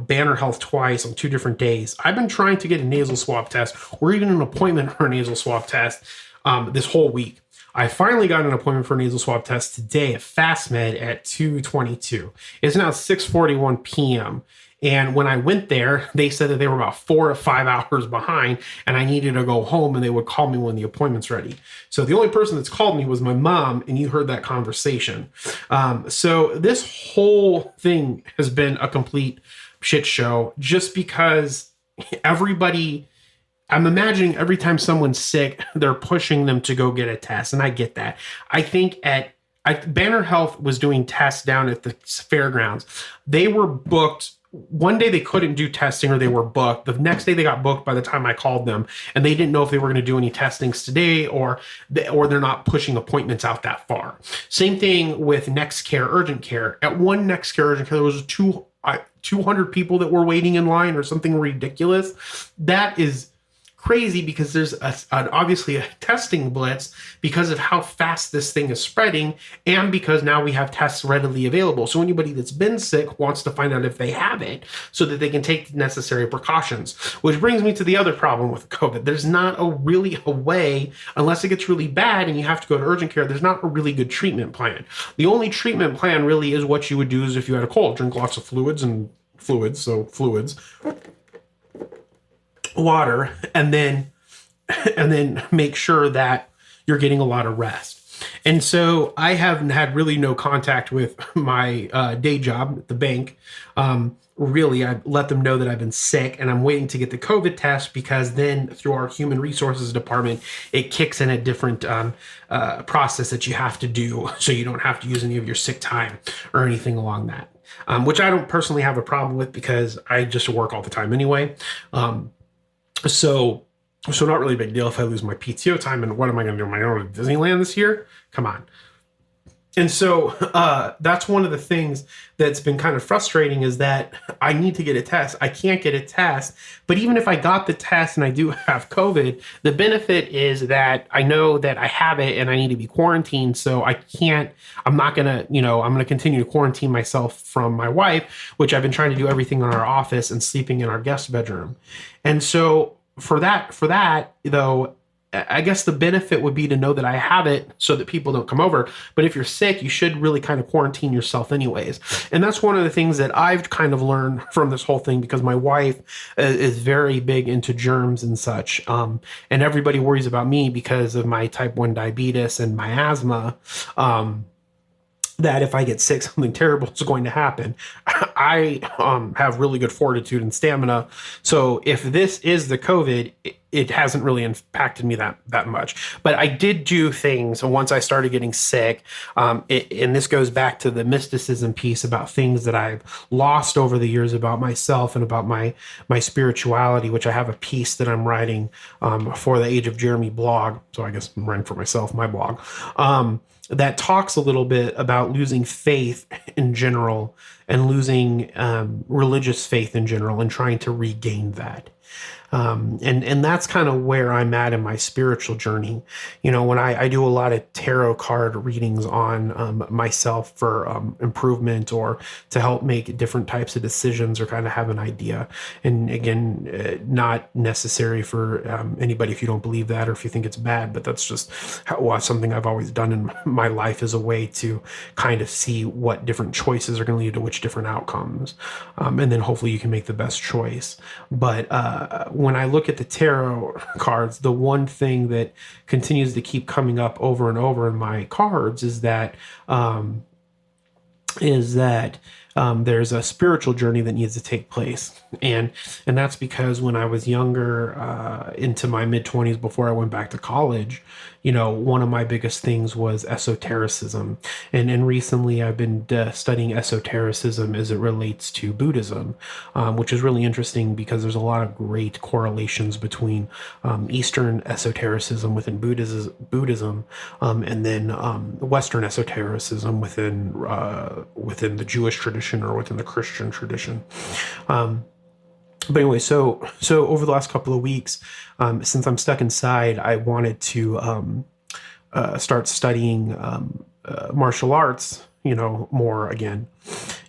Banner Health twice on 2 different days. I've been trying to get a nasal swab test or even an appointment for a nasal swab test this whole week. I finally got an appointment for a nasal swab test today at FastMed at 2:22. It's now 6:41 p.m. And when I went there, they said that they were about 4 to 5 hours behind and I needed to go home and they would call me when the appointment's ready. So the only person that's called me was my mom, and you heard that conversation. So this whole thing has been a complete shit show just because I'm imagining every time someone's sick, they're pushing them to go get a test. And I get that. I think Banner Health was doing tests down at the fairgrounds. They were booked. One day they couldn't do testing or they were booked. The next day they got booked by the time I called them, and they didn't know if they were going to do any testings today or they're not pushing appointments out that far. Same thing with Next Care Urgent Care. At one Next Care Urgent Care, there was 200 people that were waiting in line or something ridiculous. That is crazy because there's obviously a testing blitz because of how fast this thing is spreading and because now we have tests readily available. So anybody that's been sick wants to find out if they have it so that they can take the necessary precautions, which brings me to the other problem with COVID. There's not really a way, unless it gets really bad and you have to go to urgent care, there's not a really good treatment plan. The only treatment plan really is what you would do is if you had a cold, drink lots of fluids, water, and then make sure that you're getting a lot of rest. And so I haven't had really no contact with my day job at the bank. Really, I let them know that I've been sick and I'm waiting to get the COVID test because then through our human resources department, it kicks in a different process that you have to do so you don't have to use any of your sick time or anything along that, which I don't personally have a problem with because I just work all the time anyway. So not really a big deal if I lose my PTO time. And what am I going to do? Am I going to Disneyland this year? Come on. And so that's one of the things that's been kind of frustrating is that I need to get a test. I can't get a test. But even if I got the test and I do have COVID, the benefit is that I know that I have it and I need to be quarantined. So I'm going to continue to quarantine myself from my wife, which I've been trying to do everything in our office and sleeping in our guest bedroom. And so for that, though, I guess the benefit would be to know that I have it so that people don't come over. But if you're sick, you should really kind of quarantine yourself anyways. And that's one of the things that I've kind of learned from this whole thing because my wife is very big into germs and such. And everybody worries about me because of my type 1 diabetes and my asthma. That if I get sick, something terrible is going to happen. I have really good fortitude and stamina. So if this is the COVID, it hasn't really impacted me that much. But I did do things once I started getting sick. And this goes back to the mysticism piece about things that I've lost over the years about myself and about my spirituality, which I have a piece that I'm writing for the Age of Jeremy blog. So I guess I'm writing for myself, my blog. That talks a little bit about losing faith in general and losing religious faith in general and trying to regain that. And that's kind of where I'm at in my spiritual journey. You know, when I do a lot of tarot card readings on myself for improvement or to help make different types of decisions or kind of have an idea. And again, not necessary for anybody if you don't believe that or if you think it's bad, but that's just something I've always done in my life as a way to kind of see what different choices are going to lead to which different outcomes. And then hopefully you can make the best choice. But when I look at the tarot cards, the one thing that continues to keep coming up over and over in my cards is that there's a spiritual journey that needs to take place, and that's because when I was younger, into my mid-20s, before I went back to college, one of my biggest things was esotericism, and recently I've been studying esotericism as it relates to Buddhism, which is really interesting because there's a lot of great correlations between Eastern esotericism within Buddhism, and then Western esotericism within the Jewish tradition or within the Christian tradition. But anyway, so over the last couple of weeks, since I'm stuck inside, I wanted to start studying martial arts, more again.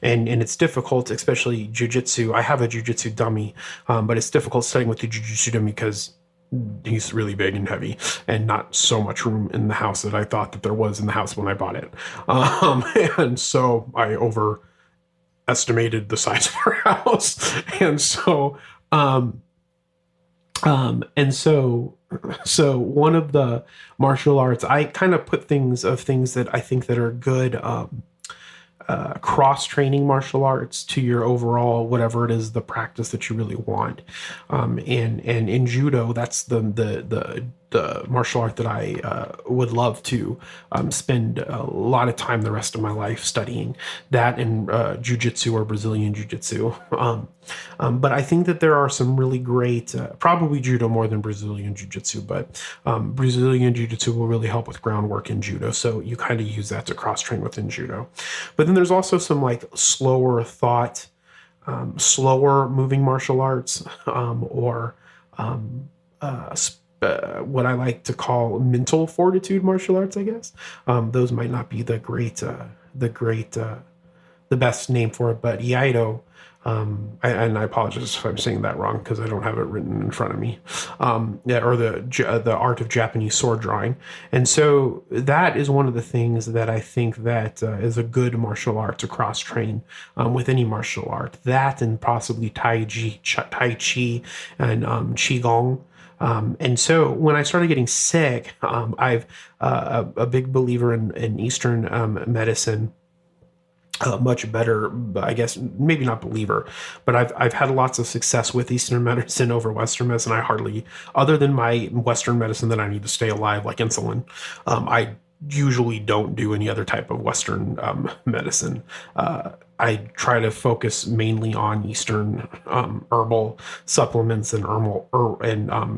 And it's difficult, especially jujitsu. I have a jujitsu dummy, but it's difficult studying with the jujitsu dummy because he's really big and heavy and not so much room in the house that I thought that there was in the house when I bought it. And so I overestimated the size of our house. And so one of the martial arts, I kind of put things that I think that are good, cross-training martial arts to your overall, whatever it is, the practice that you really want. And in judo, that's the martial art that I would love to spend a lot of time the rest of my life studying, that and jiu-jitsu or Brazilian jiu-jitsu. But I think that there are some really great, probably judo more than Brazilian jiu-jitsu, but Brazilian jiu-jitsu will really help with groundwork in judo. So you kind of use that to cross-train within judo. But then there's also some like slower thought, slower moving martial arts, or what I like to call mental fortitude martial arts, I guess. Those might not be the best name for it, but Iaido, and I apologize if I'm saying that wrong because I don't have it written in front of me, or the art of Japanese sword drawing. And so that is one of the things that I think that is a good martial art to cross-train with any martial art. That and possibly Tai Chi and Qigong. And so when I started getting sick, I've a big believer in Eastern medicine. Much better, I guess, maybe not believer, but I've had lots of success with Eastern medicine over Western medicine. I hardly, other than my Western medicine that I need to stay alive, like insulin, I usually don't do any other type of Western medicine. I try to focus mainly on Eastern herbal supplements and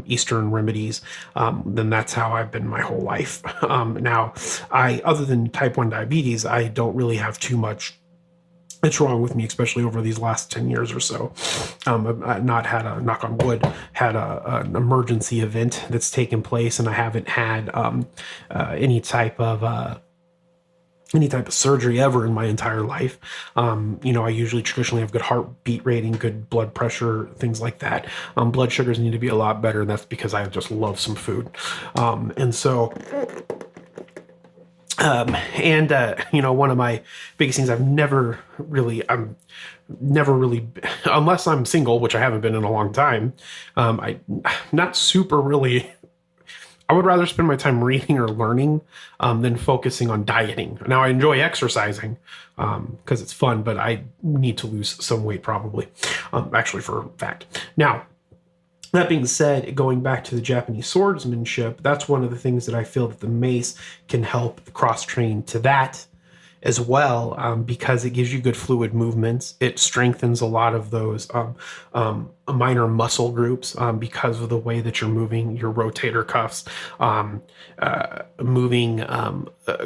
Eastern remedies. Then that's how I've been my whole life. Now, other than type 1 diabetes, I don't really have too much that's wrong with me, especially over these last 10 years or so. I've not had knock on wood, an emergency event that's taken place, and I haven't had any type of surgery ever in my entire life. I usually traditionally have good heartbeat rating, good blood pressure, things like that. Blood sugars need to be a lot better. And that's because I just love some food. One of my biggest things I'm never really, unless I'm single, which I haven't been in a long time. I'm not super really, I would rather spend my time reading or learning than focusing on dieting. Now, I enjoy exercising because it's fun, but I need to lose some weight probably, actually, for a fact. Now, that being said, going back to the Japanese swordsmanship, that's one of the things that I feel that the mace can help cross-train to that as well, because it gives you good fluid movements. It strengthens a lot of those minor muscle groups because of the way that you're moving your rotator cuffs,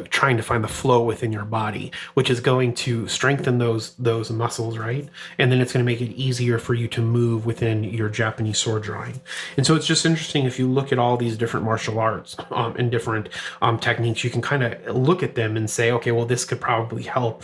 trying to find the flow within your body, which is going to strengthen those muscles, right? And then it's going to make it easier for you to move within your Japanese sword drawing. And so it's just interesting if you look at all these different martial arts and different techniques, you can kind of look at them and say, okay, well, this could probably help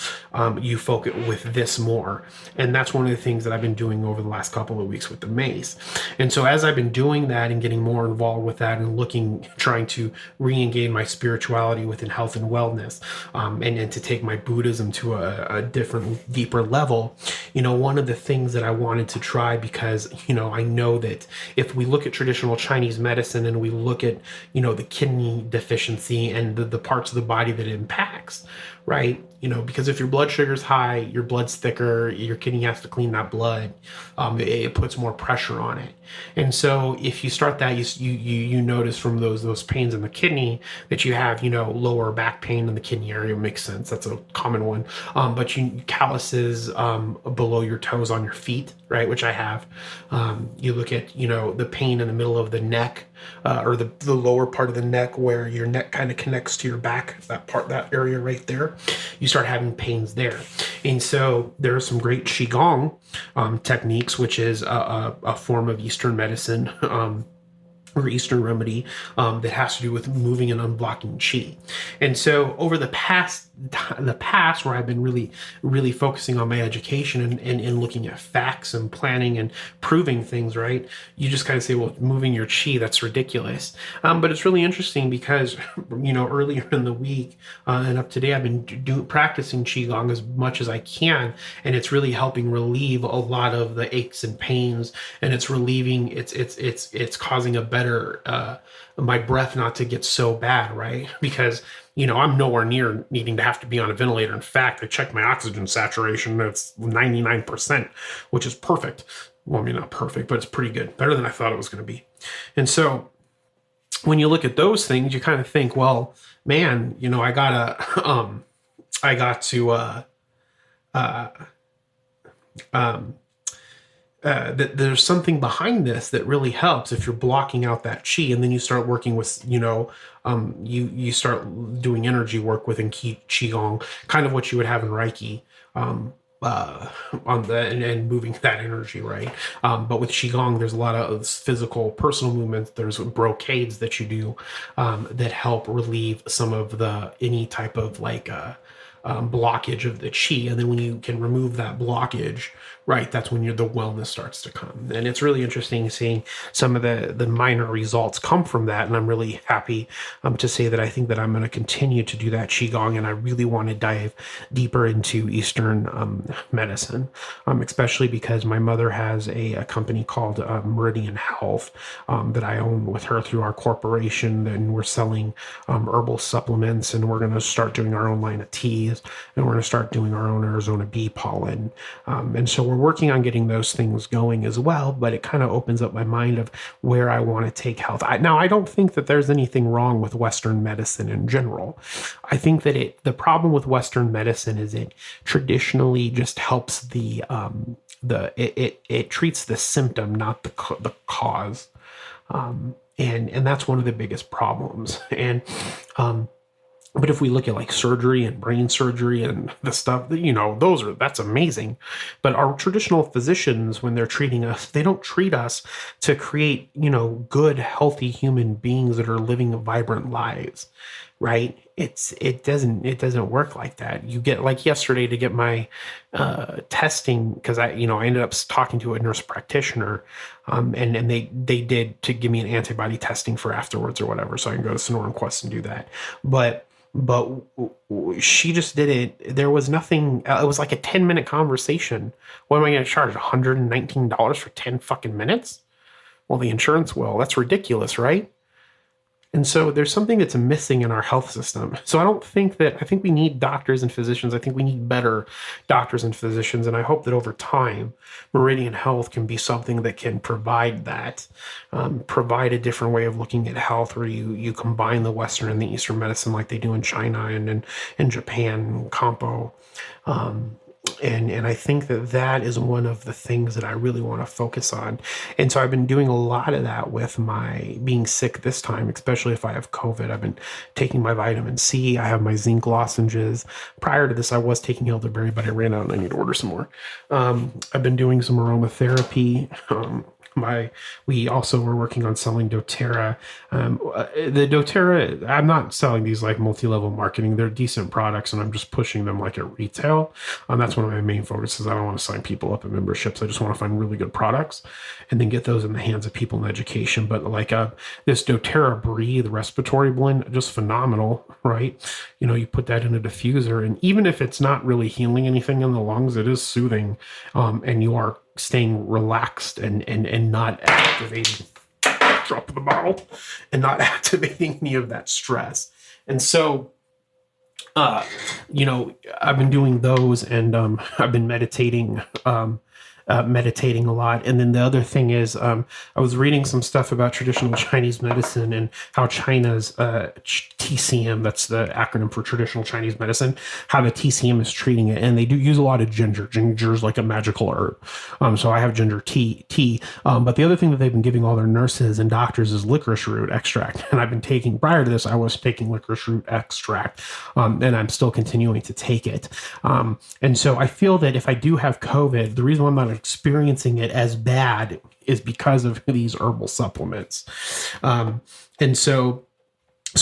you focus with this more. And that's one of the things that I've been doing over the last couple of weeks with the mace. And so as I've been doing that and getting more involved with that and trying to re-engage my spirituality within health and wellness, and to take my Buddhism to a different, deeper level, one of the things that I wanted to try, because, I know that if we look at traditional Chinese medicine and we look at, the kidney deficiency and the parts of the body that it impacts, right? Because if your blood sugar's high, your blood's thicker, your kidney has to clean that blood. It puts more pressure on it. And so if you start that, you notice from those pains in the kidney that you have, lower back pain in the kidney area. Makes sense. That's a common one. But calluses below your toes on your feet, right? Which I have. You look at, the pain in the middle of the neck, or the lower part of the neck where your neck kind of connects to your back, that area right there. You start having pains there. And so there are some great Qigong techniques, which is a form of Eastern medicine, or Eastern remedy that has to do with moving and unblocking qi. And so over the past where I've been really focusing on my education and looking at facts and planning and proving things, right? You just kind of say, well, moving your qi, that's ridiculous. But it's really interesting because, earlier in the week and up to date, I've been practicing Qigong as much as I can. And it's really helping relieve a lot of the aches and pains. And it's relieving, it's causing a better, my breath not to get so bad, right? Because, I'm nowhere near needing to have to be on a ventilator. In fact, I checked my oxygen saturation. It's 99%, which is perfect. Well, I mean, not perfect, but it's pretty good. Better than I thought it was going to be. And so when you look at those things, you kind of think, well, man, I got to that there's something behind this that really helps if you're blocking out that qi, and then you start working with, you start doing energy work within qigong, kind of what you would have in Reiki, on and moving that energy, right? But with qigong, there's a lot of physical, personal movements. There's brocades that you do that help relieve some of any type of blockage of the qi. And then when you can remove that blockage, right, that's when the wellness starts to come. And it's really interesting seeing some of the minor results come from that. And I'm really happy to say that I think that I'm going to continue to do that Qigong. And I really want to dive deeper into Eastern medicine, especially because my mother has a company called Meridian Health that I own with her through our corporation. And we're selling herbal supplements, and we're going to start doing our own line of teas, and we're going to start doing our own Arizona bee pollen. And so we're working on getting those things going as well, but it kind of opens up my mind of where I want to take health. Now, I don't think that there's anything wrong with Western medicine in general. I think that the problem with Western medicine is it traditionally just helps it treats the symptom, not the cause. And that's one of the biggest problems. And, but if we look at surgery and brain surgery and the stuff, that's amazing. But our traditional physicians, when they're treating us, they don't treat us to create, good, healthy human beings that are living vibrant lives, right? It doesn't work like that. You get, like yesterday, to get my testing, because I ended up talking to a nurse practitioner, and they did to give me an antibody testing for afterwards or whatever, so I can go to Sonoran Quest and do that. But she just did it. There was nothing. It was like a 10-minute conversation. What am I going to charge? $119 for 10 fucking minutes? Well, the insurance will. That's ridiculous, right? And so there's something that's missing in our health system. So I think we need doctors and physicians. I think we need better doctors and physicians. And I hope that over time, Meridian Health can be something that can provide that, provide a different way of looking at health, where you combine the Western and the Eastern medicine like they do in China and in Japan, Kampo. And I think that is one of the things that I really want to focus on. And so I've been doing a lot of that with my being sick this time, especially if I have COVID. I've been taking my vitamin C. I have my zinc lozenges. Prior to this, I was taking elderberry, but I ran out and I need to order some more. I've been doing some aromatherapy. we also were working on selling doTERRA. The doTERRA, I'm not selling these like multi-level marketing. They're decent products, and I'm just pushing them like at retail. That's one of my main focuses. I don't want to sign people up in memberships. I just want to find really good products and then get those in the hands of people in education. But like this doTERRA Breathe respiratory blend, just phenomenal, right? You put that in a diffuser, and even if it's not really healing anything in the lungs, it is soothing, and you are staying relaxed and not activating, drop the bottle, and not activating any of that stress. And so, I've been doing those, and I've been meditating a lot. And then the other thing is, I was reading some stuff about traditional Chinese medicine and how China's TCM, that's the acronym for traditional Chinese medicine, how the TCM is treating it. And they do use a lot of ginger. Ginger is like a magical herb. So I have ginger tea. But the other thing that they've been giving all their nurses and doctors is licorice root extract. And I've been taking, prior to this, I was taking licorice root extract, and I'm still continuing to take it. And so I feel that if I do have COVID, the reason why I'm not experiencing it as bad is because of these herbal supplements. And so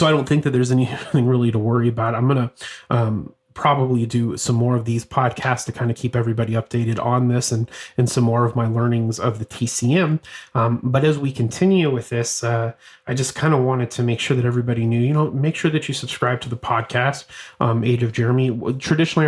I don't think that there's anything really to worry about. I'm going to probably do some more of these podcasts to kind of keep everybody updated on this and some more of my learnings of the TCM. But as we continue with this, I just kind of wanted to make sure that everybody knew, make sure that you subscribe to the podcast, Age of Jeremy. Traditionally,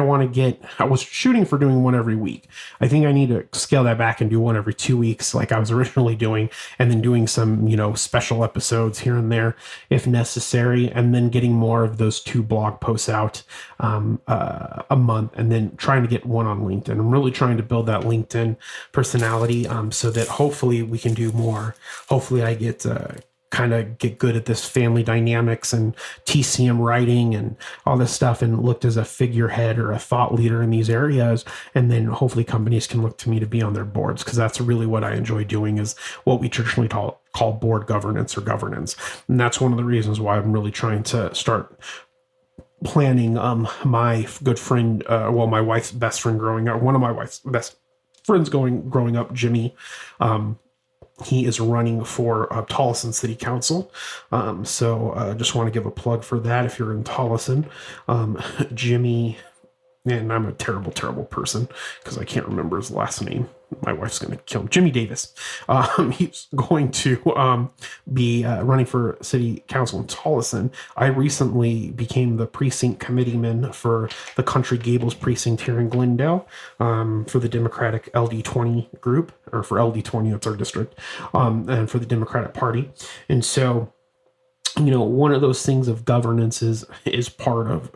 I was shooting for doing one every week. I think I need to scale that back and do one every 2 weeks like I was originally doing, and then doing some, special episodes here and there if necessary, and then getting more of those 2 blog posts out a month, and then trying to get one on LinkedIn. I'm really trying to build that LinkedIn personality so that hopefully we can do more. Hopefully I get good at this family dynamics and TCM writing and all this stuff, and looked as a figurehead or a thought leader in these areas. And then hopefully companies can look to me to be on their boards, because that's really what I enjoy doing, is what we traditionally call board governance or governance. And that's one of the reasons why I'm really trying to start planning my good friend, my wife's best friend growing up, one of my wife's best friends growing up, Jimmy. He is running for Tolleson City Council. So just want to give a plug for that if you're in Tolleson. Jimmy, and I'm a terrible, terrible person because I can't remember his last name. My wife's going to kill him. Jimmy Davis. He's going to be running for city council in Tolleson. I recently became the precinct committeeman for the Country Gables precinct here in Glendale, for the Democratic LD20 group, or for LD20, that's our district, and for the Democratic Party. And so, one of those things of governance is part of,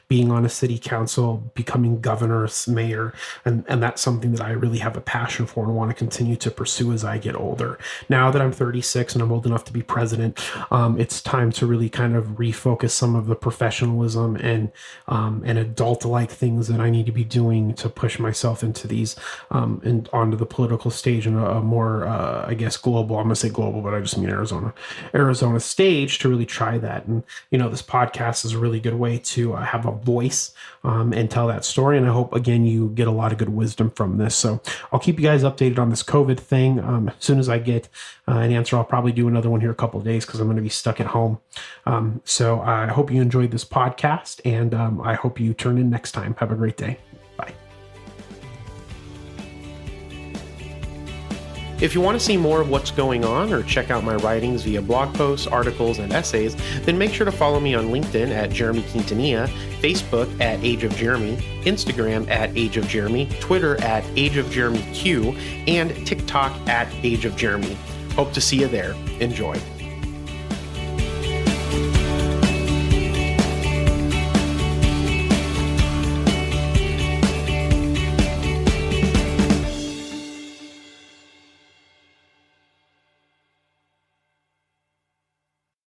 being on a city council, becoming governor, mayor. And that's something that I really have a passion for and want to continue to pursue as I get older. Now that I'm 36 and I'm old enough to be president, it's time to really kind of refocus some of the professionalism and adult-like things that I need to be doing to push myself into these, and onto the political stage in a more, global, I'm going to say global, but I just mean Arizona stage, to really try that. And, this podcast is a really good way to have a voice and tell that story. And I hope, again, you get a lot of good wisdom from this. So I'll keep you guys updated on this COVID thing. As soon as I get an answer, I'll probably do another one here a couple of days because I'm going to be stuck at home. So I hope you enjoyed this podcast, and I hope you turn in next time. Have a great day. Bye. If you want to see more of what's going on or check out my writings via blog posts, articles, and essays, then make sure to follow me on LinkedIn at Jeremy Quintanilla, Facebook at Age of Jeremy, Instagram at Age of Jeremy, Twitter at Age of Jeremy Q, and TikTok at Age of Jeremy. Hope to see you there. Enjoy.